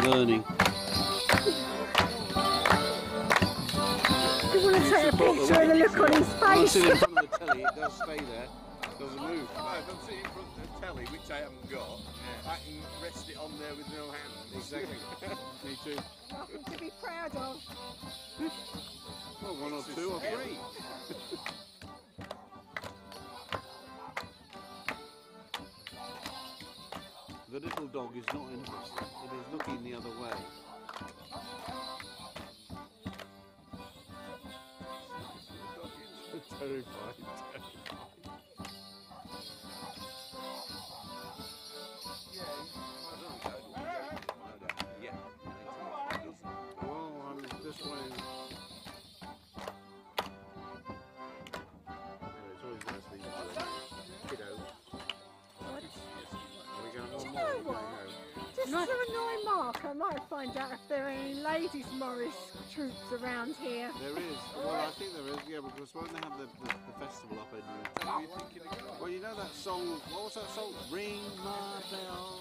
learning. You want to take a picture of the look on his When I face? sit in front of the telly, it does stay there. It doesn't move. Right, if I'm sitting in front of the telly, which I haven't got, I can rest it on there with no hands. Exactly. Me too. Nothing to be proud of. Well, one or two or three. The little dog is not interested. It is looking the other way. Terrified. Oh, I'm this way. It's always nice to be kiddo. Are we going Do you on know more? what? Just to annoy Mark, I might find out if there are any Ladies Morris troops around here. There is. Well, I think there is. Yeah, because when they have the festival up in. Well, you know that song. What was that song? Ring my bell.